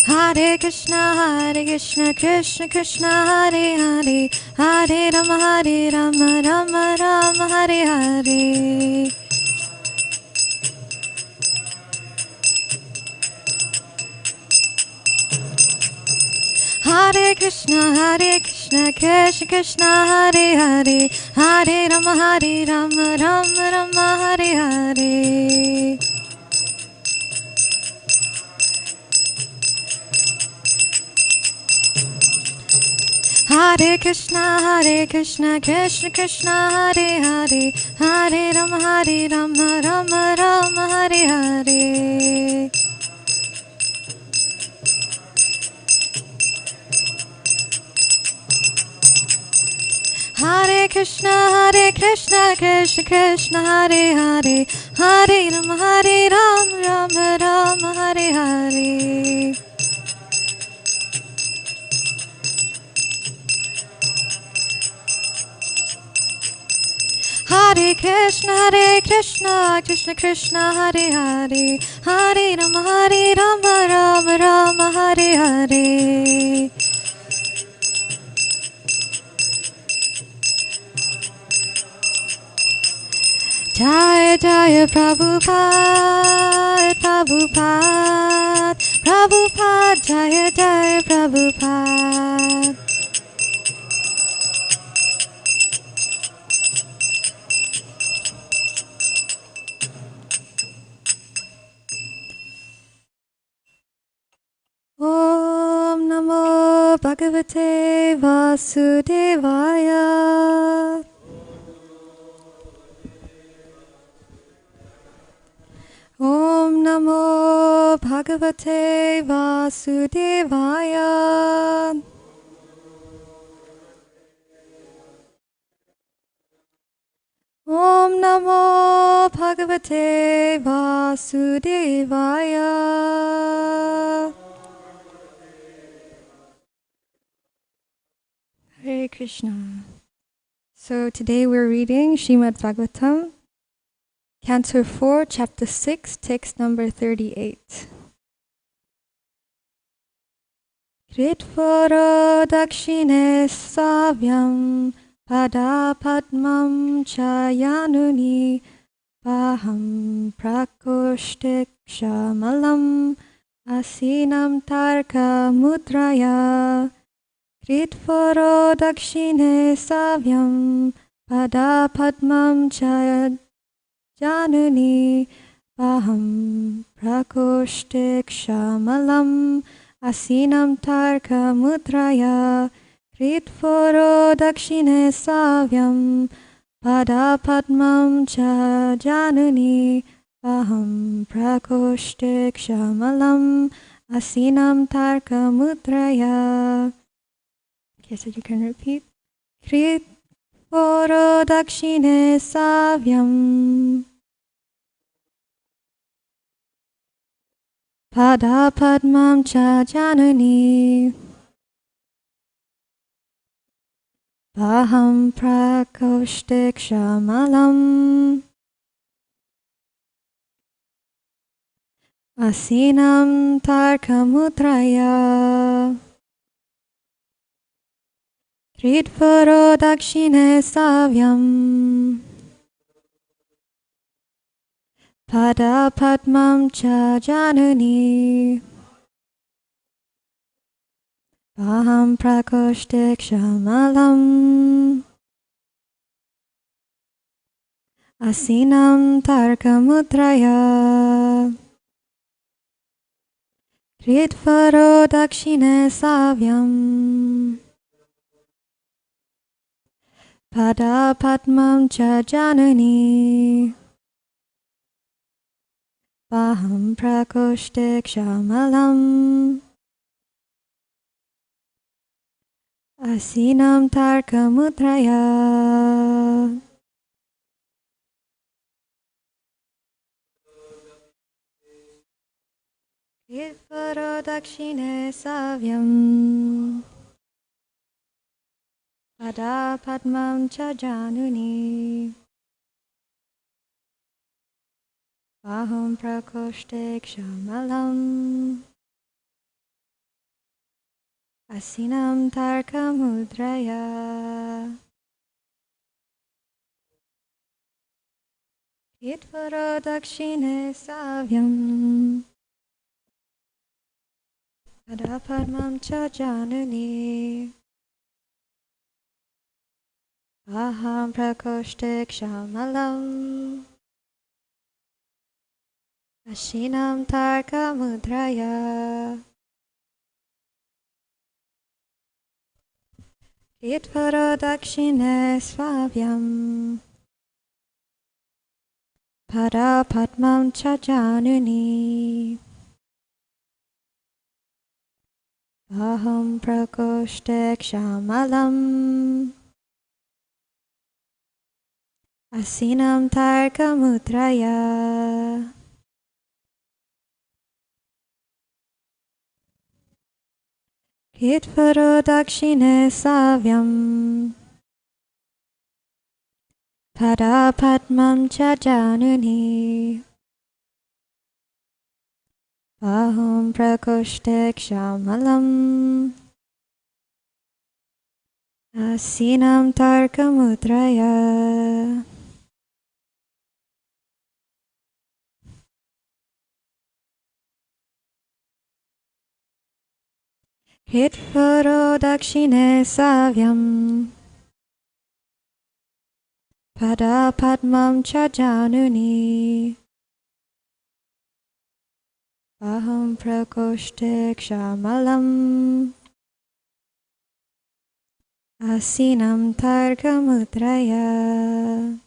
Hare Krishna, Krishna Krishna, Hare Hare, Hare Rama, Rama Rama, Hare Hare. Hare Krishna, Krishna Krishna, Hare Hare, Hare Rama, Rama Rama, Hare Hare. Hare Krishna, Krishna Krishna, Hare Hare, Hare Rama, Rama Rama, Hare Hare. Hare Krishna, Krishna Krishna, Hare Hare, Hare Rama, Rama Rama, Hare Hare. Hare Krishna, Krishna Krishna, Hare Hare, Hare Rama, Rama Rama, Hare Hare. Jaya Jaya Prabhupada, Prabhupada, Prabhupada, Jaya Jaya Prabhupada. Om Namo Bhagavate Vasudevaya. Om Namo Bhagavate Vasudevaya. Om Namo Bhagavate Vasudevaya. Hare Krishna. So today we're reading Srimad Bhagavatam, Canto 4, Chapter 6, text number 38. Kritvaro dakshine savyam pada padmam chayanuni paham prakoshtek shamalam asinam tarka mudraya. Kritvaro dakshine savyam pada padmam chayanuni paham prakoshtek shamalam asinam tarka mudraya. Kritvaro dakshine savyam pada padmam chayanuni paham prakoshtek shamalam asinam tarka mudraya. Okay, so you can repeat. Kritvaro dakshine savyam pada padmam chayanuni paham prakoshtek shamalam asinam tarka mudraya. Kritvaro dakshine savyam pada padmam chayanuni paham prakoshtek shamalam asinam tarka mudraya. Kritvaro dakshine savyam pada padmam chayanuni paham prakoshtek shamalam asinam tarka mudraya. Kritvaro dakshine savyam pada padmam chayanuni paham prakoshtek shamalam Asinam Tarkamudraya Hitvaro Dakshine Savyam Adapadmam Cha Janani Aham Prakoshte Kshamalam Ashinam Tarkamudraya Hitvaro Dakshine Savyam Padapadmam Cha Janani Aham Prakoshte Kshamalam Asinam Tarkamudraya Hitvaro Dakshine Savyam Padapadmam Cha Janani Aham Prakoshte Kshamalam Asinam Tarkamudraya. Hitvaro Dakshine Savyam Padapadmam Cha Janani Aham Prakoshte Kshamalam Asinam Tarkamudraya.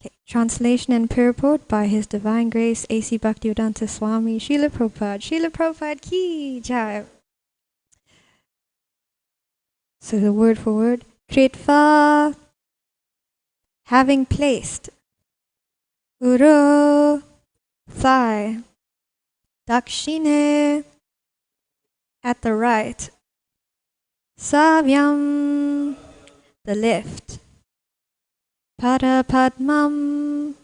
Okay. Translation and purport by His Divine Grace A.C. Bhaktivedanta Swami Srila Prabhupada. Srila Prabhupada ki jai. So the word for word. Kritva, having placed. Uro, thigh. Dakshine, at the right. Savyam, the left. Padapadmam,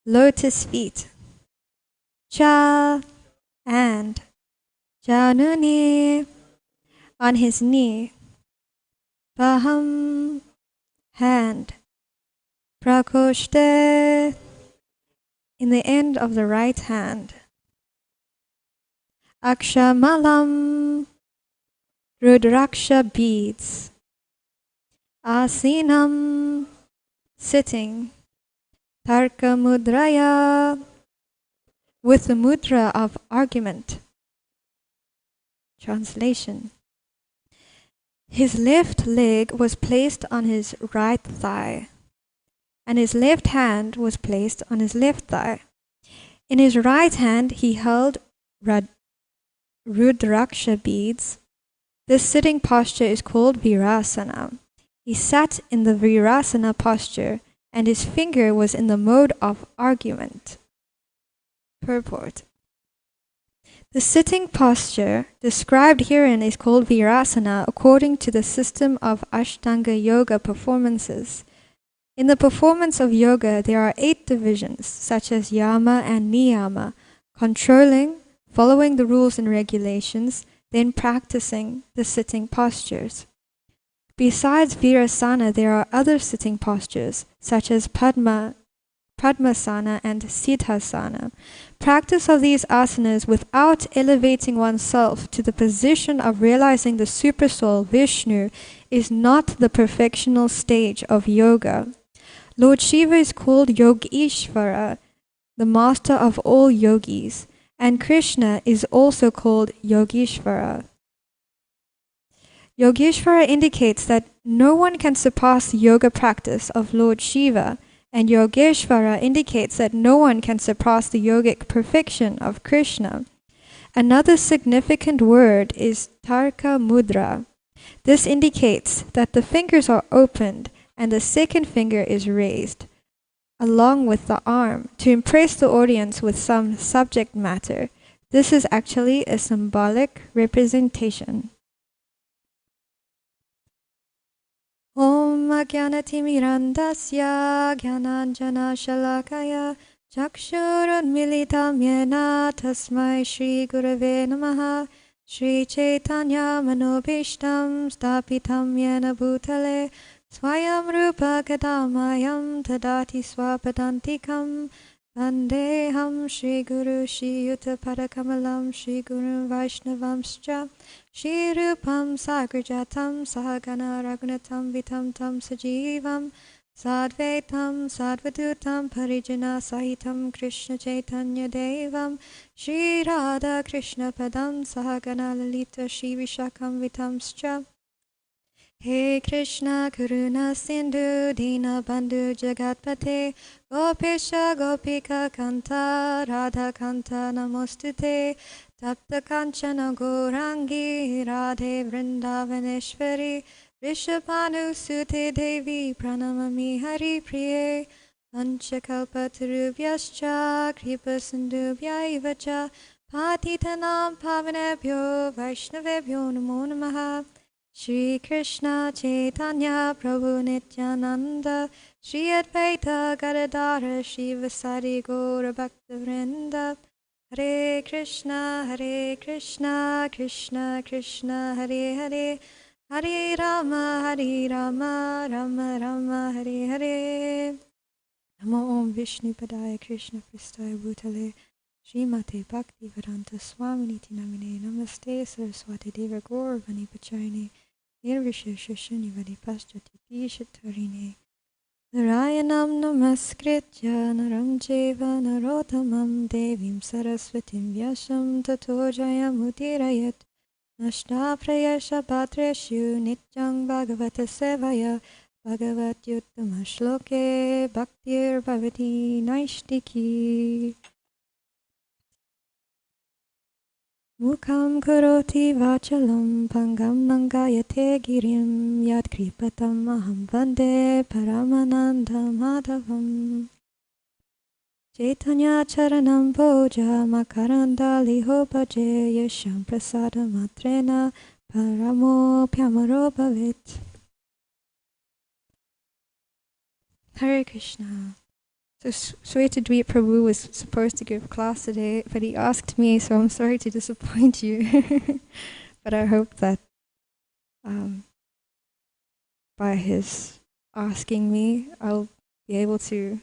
lotus feet. Cha, and. Januni, on his knee. Paham, hand. Prakoshte, in the end of the right hand. Akshamalam, Rudraksha beads. Asinam, sitting. Tarka mudraya, with the mudra of argument. Translation. His left leg was placed on his right thigh, and his left hand was placed on his left thigh. In his right hand he held Rudraksha beads. This sitting posture is called Virasana. He sat in the Virasana posture, and his finger was in the mode of argument. Purport. The sitting posture described herein is called Virasana according to the system of Ashtanga Yoga performances. In the performance of yoga, there are 8 divisions, such as yama and niyama, controlling, following the rules and regulations, then practicing the sitting postures. Besides Virasana, there are other sitting postures, such as Padmasana and Siddhasana. Practice of these asanas without elevating oneself to the position of realizing the Supersoul Vishnu is not the perfectional stage of yoga. Lord Shiva is called Yogeshvara, the master of all yogis, and Krishna is also called Yogeshvara. Yogeshvara indicates that no one can surpass the yoga practice of Lord Shiva, and Yogeshvara indicates that no one can surpass the yogic perfection of Krishna. Another significant word is Tarka Mudra. This indicates that the fingers are opened and the second finger is raised, along with the arm, to impress the audience with some subject matter. This is actually a symbolic representation. Om Ajnanatirmirandasya Jnananjana Shalakaya Chakshurunmilitam yena tasmai Shri Gurave Namaha. Shri Chaitanya Manobhishtam Stapitam yena Bhutale Swayam Rupa Kadamayam Tadati Swapadantikam Vandeham Shri Guru Shri Yuta Padakamalam Shri Guru Vaishnavamscha Shri Rupam Sagrajatam Sahagana Raghunatam Vitam Tam Sajivam Sadvaitam Sadvadutam Parijana Sahitam Krishna Chaitanya Devam Shri Radha Krishna Padam Sahagana Lalita Shri Vishakam Vitamscha He Krishna Karuna Sindhu Dina Bandhu Jagatpate Gopesha Gopika Kanta Radha Kanta Namostute Tapta Kanchana Gourangi Radhe Vrindavaneshwari Rishabhanu Sute Devi Pranamami Hari Priye Panchakalpatarubhyascha Kripa Sindhubhya Cha Patitanam Pavanebhyo Vaishnavebhyo Namo Namaha Shri Krishna Chaitanya Prabhu Nityananda Shri Advaita Gadadhara Shri Vasari Gaura Bhakta Vrinda Hare Krishna Krishna Krishna Hare Hare Hare Rama Rama Rama Hare Hare Namo Om Vishnu Padaya Krishna Pristaya Bhutale Srimate Bhakti Vedanta Swamini Namine Namaste Saraswati Deva Gauravani Pachayane Nirvisheshashani Vadipasjati Tishatarine Narayanam Namaskritya Naram Jeva Narotamam Devim Saraswatim Vyasam Tato Jayamudirayat Nashna Prayasha Bhatreshu Nityang Bhagavata Sevaya Bhagavat Yuttama Shloke Bhaktir Bhavati Naishtiki Mukham Karoti Vachalam Pangam Nangayate Girim Yad Kripatam Aham Vande Paramananda Madhavam Chaitanya Charanam Boja Makaranda Liho Bhaje Yesham Prasada Matrena Paramo Pyamaro Bhavit Hare Krishna. So Sweta Dweep Prabhu was supposed to give class today, but he asked me, so I'm sorry to disappoint you. But I hope that by his asking me, I'll be able to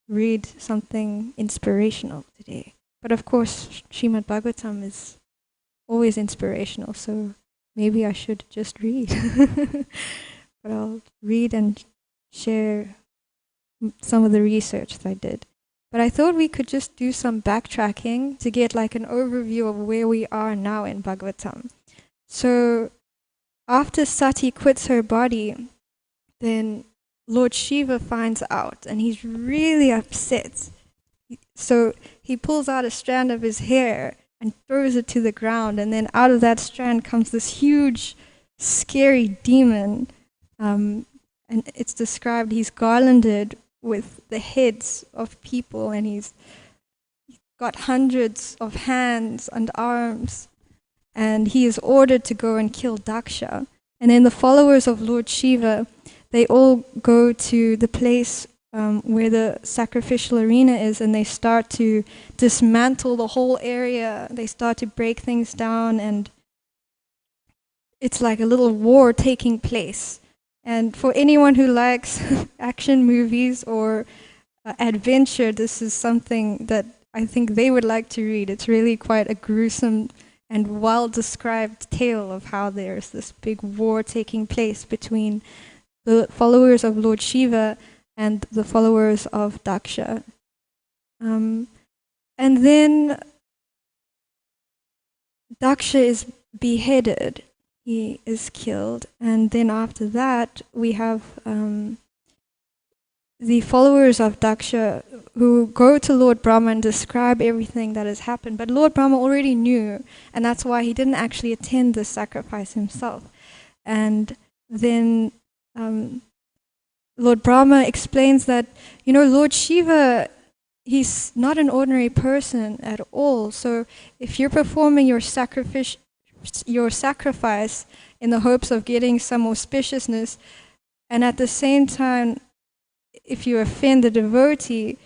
read something inspirational today. But of course, Srimad Bhagavatam is always inspirational, so maybe I should just read. But I'll read and share some of the research that I did. But I thought we could just do some backtracking to get like an overview of where we are now in Bhagavatam. So after Sati quits her body, then Lord Shiva finds out and he's really upset. So he pulls out a strand of his hair and throws it to the ground, and then out of that strand comes this huge, scary demon. And it's described, he's garlanded with the heads of people, and he's got hundreds of hands and arms, and he is ordered to go and kill Daksha. And then the followers of Lord Shiva, they all go to the place where the sacrificial arena is, and they start to dismantle the whole area. They start to break things down, and it's like a little war taking place. And for anyone who likes action movies or adventure, this is something that I think they would like to read. It's really quite a gruesome and well-described tale of how there's this big war taking place between the followers of Lord Shiva and the followers of Daksha. And then Daksha is beheaded. He is killed, and then after that we have the followers of Daksha who go to Lord Brahma and describe everything that has happened. But Lord Brahma already knew, and that's why he didn't actually attend the sacrifice himself. And then Lord Brahma explains that, you know, Lord Shiva, he's not an ordinary person at all. So if you're performing your sacrifice in the hopes of getting some auspiciousness, and at the same time if you offend the devotee,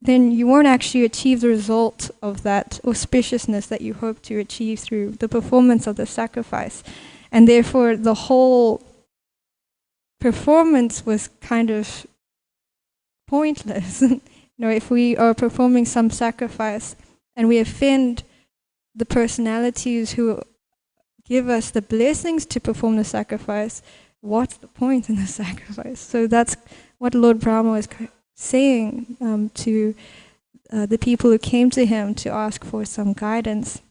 then you won't actually achieve the result of that auspiciousness that you hope to achieve through the performance of the sacrifice. And therefore, the whole performance was kind of pointless. If we are performing some sacrifice and we offend the personalities who give us the blessings to perform the sacrifice, what's the point in the sacrifice? So that's what Lord Brahma was saying to the people who came to him to ask for some guidance.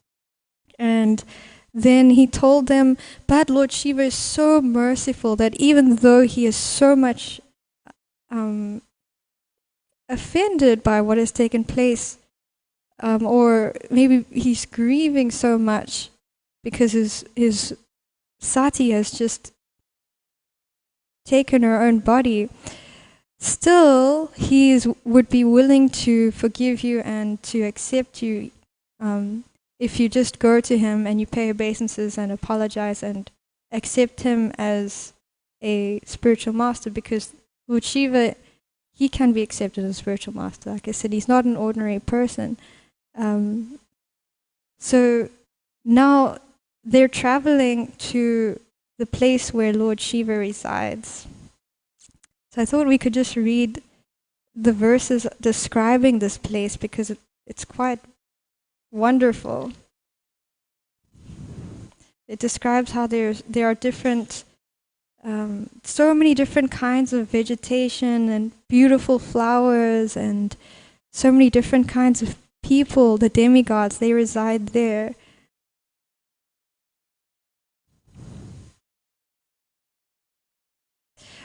And then he told them, but Lord Shiva is so merciful that even though he is so much offended by what has taken place, or maybe he's grieving so much because his sati has just taken her own body, still he would be willing to forgive you and to accept you if you just go to him and you pay obeisances and apologize and accept him as a spiritual master, because Lord Shiva, he can be accepted as a spiritual master. Like I said, he's not an ordinary person. So now they're traveling to the place where Lord Shiva resides. So I thought we could just read the verses describing this place because it's quite wonderful. It describes how there are different, so many different kinds of vegetation and beautiful flowers and so many different kinds of people, the demigods, they reside there.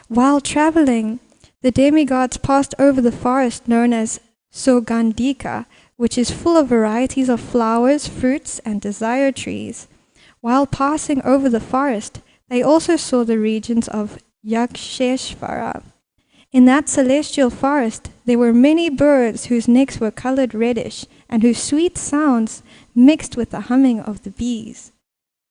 While traveling, the demigods passed over the forest known as Sogandika, which is full of varieties of flowers, fruits, and desire trees. While passing over the forest, they also saw the regions of Yaksheshvara. In that celestial forest, there were many birds whose necks were colored reddish and whose sweet sounds mixed with the humming of the bees.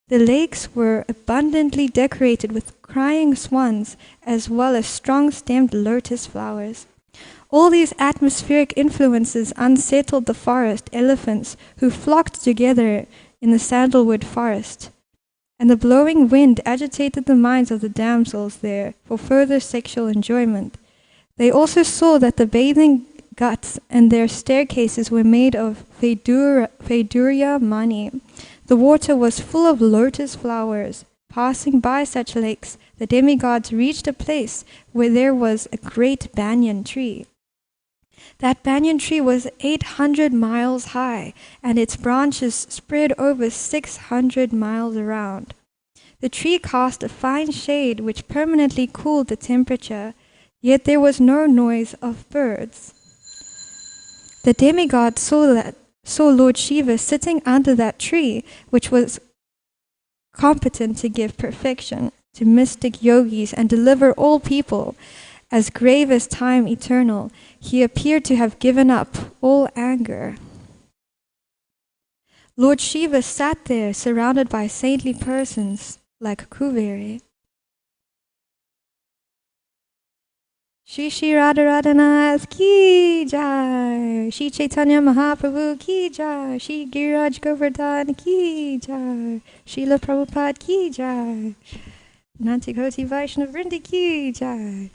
The lakes were abundantly decorated with crying swans as well as strong-stemmed lotus flowers. All these atmospheric influences unsettled the forest elephants who flocked together in the sandalwood forest, and the blowing wind agitated the minds of the damsels there for further sexual enjoyment. They also saw that the bathing ghats and their staircases were made of Vaidurya mani. The water was full of lotus flowers. Passing by such lakes, the demigods reached a place where there was a great banyan tree. That banyan tree was 800 miles high, and its branches spread over 600 miles around. The tree cast a fine shade which permanently cooled the temperature, yet there was no noise of birds. The demigods saw Lord Shiva sitting under that tree, which was competent to give perfection to mystic yogis and deliver all people. As grave as time eternal, he appeared to have given up all anger. Lord Shiva sat there surrounded by saintly persons like Kuveri. Shri Shri Radharanath ki jai, Shri Chaitanya Mahaprabhu ki jai, Shri Giriraj Govardhan ki jai, Srila Prabhupada ki jai, Nantikoti Vaishnav Vrindi ki jai.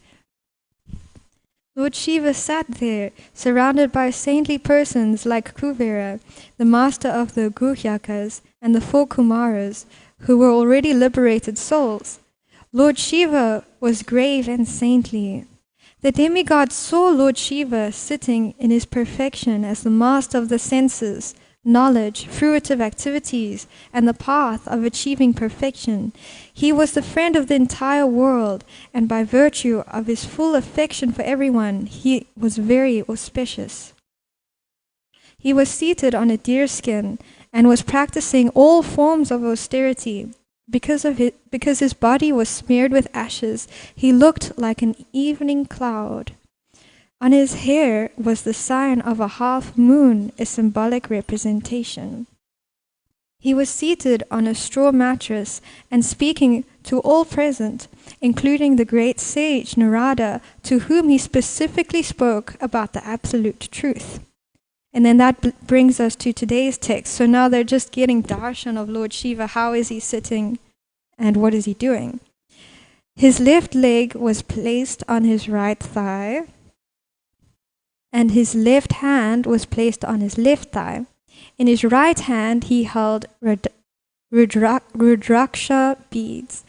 Lord Shiva sat there, surrounded by saintly persons like Kuvera, the master of the Guhyakas, and the four Kumaras, who were already liberated souls. Lord Shiva was grave and saintly. The demigods saw Lord Shiva sitting in his perfection as the master of the senses, knowledge, fruitive activities, and the path of achieving perfection. He was the friend of the entire world, and by virtue of his full affection for everyone, he was very auspicious. He was seated on a deerskin and was practicing all forms of austerity. Because his body was smeared with ashes, he looked like an evening cloud. On his hair was the sign of a half moon, a symbolic representation. He was seated on a straw mattress and speaking to all present, including the great sage Narada, to whom he specifically spoke about the absolute truth. And then that brings us to today's text. So now they're just getting darshan of Lord Shiva. How is he sitting and what is he doing? His left leg was placed on his right thigh, and his left hand was placed on his left thigh. In his right hand, he held Rudraksha beads.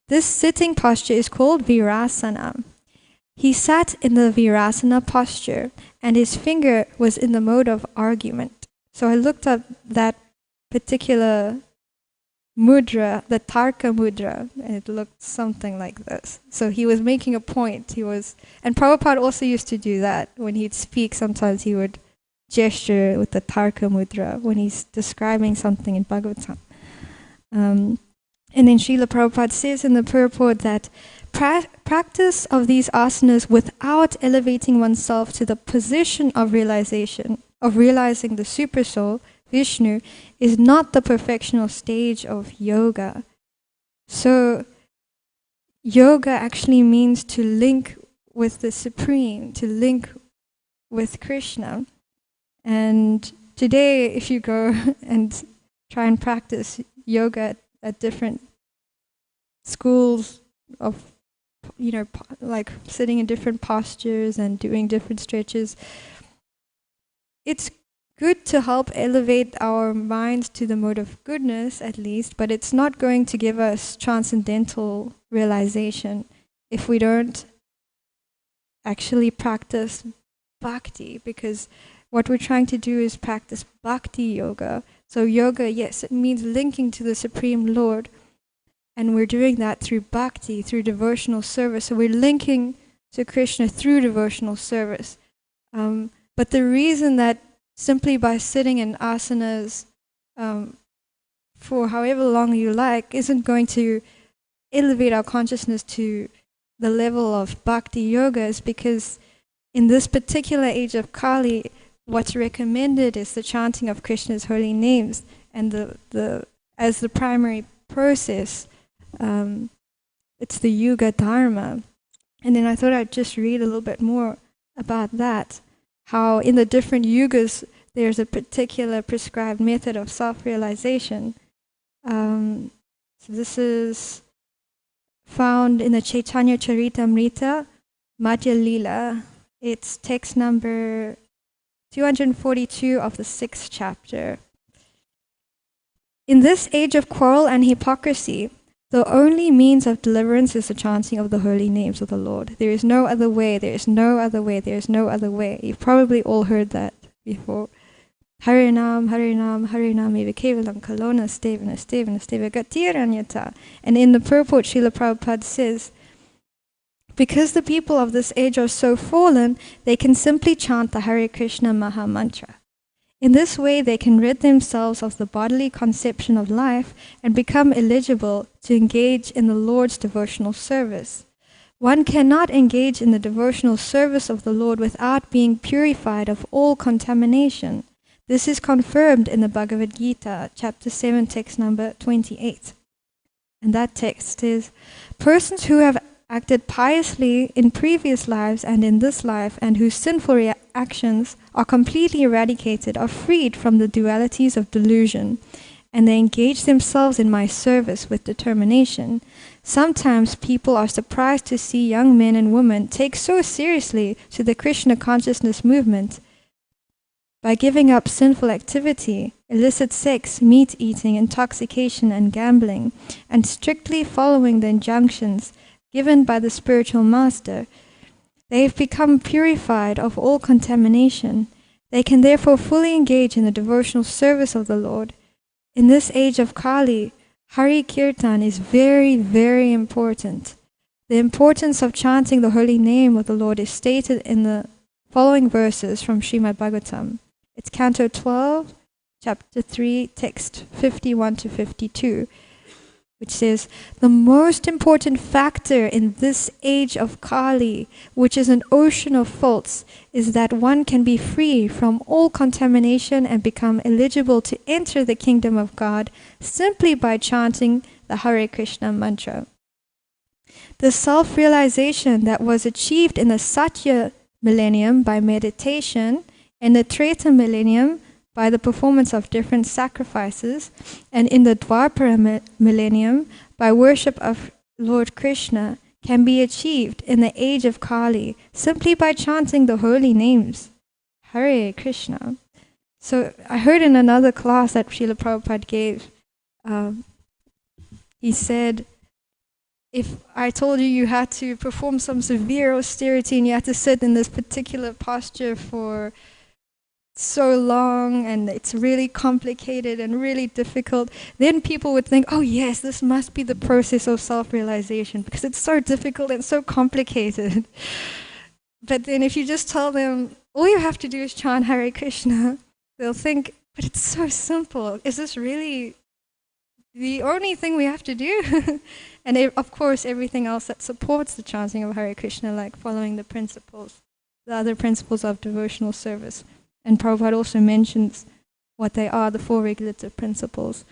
This sitting posture is called Virasana. He sat in the Virasana posture, and his finger was in the mode of argument. So I looked up that particular mudra, the Tarka mudra, and it looked something like this. So he was making a point. And Prabhupada also used to do that. When he'd speak, sometimes he would gesture with the Tarka mudra when he's describing something in Bhagavatam. And then Srila Prabhupada says in the purport that practice of these asanas without elevating oneself to the position of realizing the Supersoul, Vishnu, is not the perfectional stage of yoga. So yoga actually means to link with the Supreme, to link with Krishna. And today, if you go and try and practice yoga at different schools of, like sitting in different postures and doing different stretches, it's good to help elevate our minds to the mode of goodness at least, but it's not going to give us transcendental realization if we don't actually practice bhakti, because what we're trying to do is practice bhakti yoga. So yoga, yes, it means linking to the Supreme Lord, and we're doing that through bhakti, through devotional service. So we're linking to Krishna through devotional service. But the reason that simply by sitting in asanas for however long you like isn't going to elevate our consciousness to the level of bhakti yoga is because in this particular age of Kali, what's recommended is the chanting of Krishna's holy names, and as the primary process, it's the Yuga Dharma. And then I thought I'd just read a little bit more about that, how in the different yugas there's a particular prescribed method of self-realization. So this is found in the Chaitanya Charitamrita, Madhya Lila. It's text number 242 of the 6th chapter. In this age of quarrel and hypocrisy, the only means of deliverance is the chanting of the holy names of the Lord. There is no other way, there is no other way, there is no other way. You've probably all heard that before. Harinam, Harinam, Harinam, eva kevalam, kalona, stevana, stevana, steva gatiranyata. And in the purport, Srila Prabhupada says, because the people of this age are so fallen, they can simply chant the Hare Krishna Maha Mantra. In this way, they can rid themselves of the bodily conception of life and become eligible to engage in the Lord's devotional service. One cannot engage in the devotional service of the Lord without being purified of all contamination. This is confirmed in the Bhagavad Gita, chapter 7, text number 28. And that text is, persons who have acted piously in previous lives and in this life, and whose sinful actions are completely eradicated, are freed from the dualities of delusion, and they engage themselves in my service with determination. Sometimes people are surprised to see young men and women take so seriously to the Krishna consciousness movement. By giving up sinful activity, illicit sex, meat eating, intoxication, and gambling, and strictly following the injunctions given by the spiritual master, they have become purified of all contamination. They can therefore fully engage in the devotional service of the Lord. In this age of Kali, Hari Kirtan is very, very important. The importance of chanting the holy name of the Lord is stated in the following verses from Srimad Bhagavatam. It's Canto 12, Chapter 3, text 51 to 52. which says, the most important factor in this age of Kali, which is an ocean of faults, is that one can be free from all contamination and become eligible to enter the kingdom of God simply by chanting the Hare Krishna mantra. The self-realization that was achieved in the Satya millennium by meditation, in the Treta millennium by the performance of different sacrifices, and in the Dwapara millennium by worship of Lord Krishna, can be achieved in the age of Kali simply by chanting the holy names. Hare Krishna. So I heard in another class that Srila Prabhupada gave, he said, if I told you you had to perform some severe austerity and you had to sit in this particular posture for so long and it's really complicated and really difficult, then people would think, oh yes, this must be the process of self-realization because it's so difficult and so complicated. But then if you just tell them, all you have to do is chant Hare Krishna, they'll think, but it's so simple. Is this really the only thing we have to do? And of course, everything else that supports the chanting of Hare Krishna, like following the principles, the other principles of devotional service. And Prabhupada also mentions what they are, the 4 regulative principles.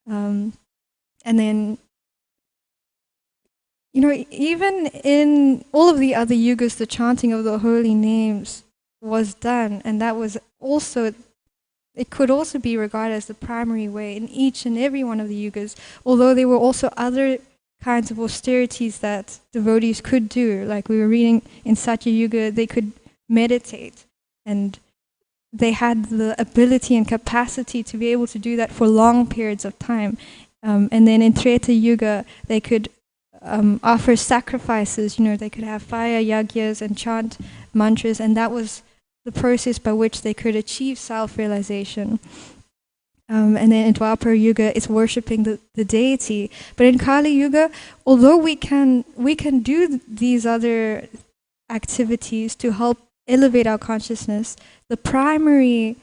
And then, you know, even in all of the other yugas, the chanting of the holy names was done. And that was also, it could also be regarded as the primary way in each and every one of the yugas, although there were also other kinds of austerities that devotees could do. Like we were reading in Satya Yuga, they could meditate, and they had the ability and capacity to be able to do that for long periods of time. And then in Treta Yuga, they could offer sacrifices. You know, they could have fire yagyas and chant mantras, and that was the process by which they could achieve self-realization. And then in Dwapara Yuga, it's worshipping the deity. But in Kali Yuga, although we can do these other activities to help elevate our consciousness, the primary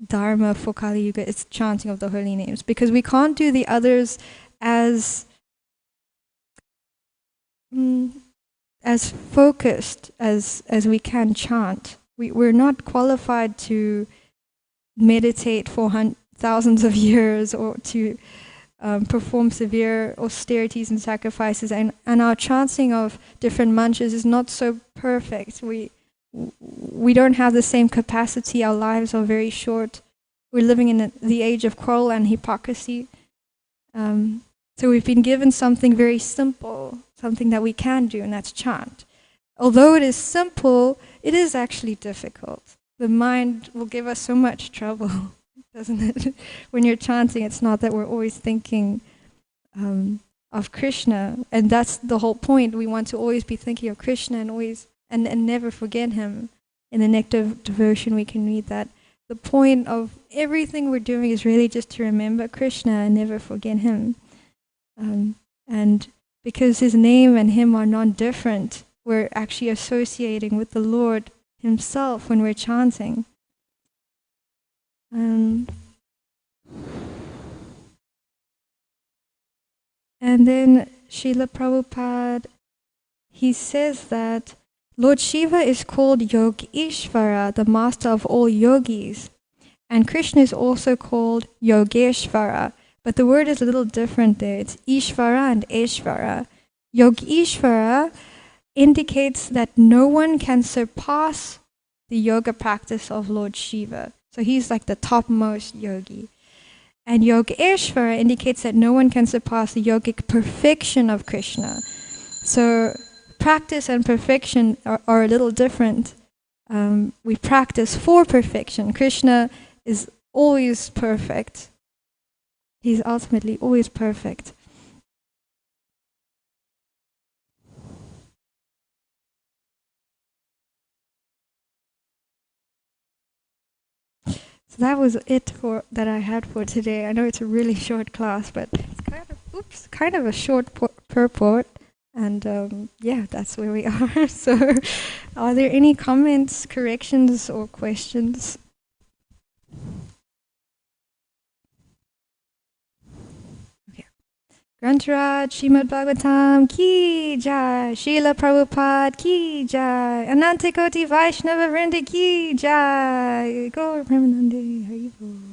dharma for Kali Yuga is chanting of the holy names, because we can't do the others as focused as we can chant. We're not qualified to meditate for thousands of years or to perform severe austerities and sacrifices, and our chanting of different mantras is not so perfect. We don't have the same capacity. Our lives are very short. We're living in the age of quarrel and hypocrisy. So we've been given something very simple, something that we can do, and that's chant. Although it is simple, it is actually difficult. The mind will give us so much trouble, doesn't it? When you're chanting, it's not that we're always thinking of Krishna, and that's the whole point. We want to always be thinking of Krishna and always and never forget him. In the Nectar of Devotion, we can read that the point of everything we're doing is really just to remember Krishna and never forget him. And because his name and him are non-different, we're actually associating with the Lord himself when we're chanting. And then Srila Prabhupada, he says that Lord Shiva is called Yogeshvara, the master of all yogis. And Krishna is also called Yogeshvara, but the word is a little different there. It's Ishvara and Eshvara. Yogeshvara indicates that no one can surpass the yoga practice of Lord Shiva. So he's like the topmost yogi. And Yogeshvara indicates that no one can surpass the yogic perfection of Krishna. So practice and perfection are a little different. We practice for perfection. Krishna is always perfect. He's ultimately always perfect. So that was it that I had for today. I know it's a really short class, but it's kind of a short purport. And yeah, that's where we are. So are there any comments, corrections, or questions? Okay. Grantaraj Srimad Bhagavatam ki jai, Srila Prabhupada ki jai, Anantakoti Vaishnava Vrinda ki jai, Gaur Premanande Haribol.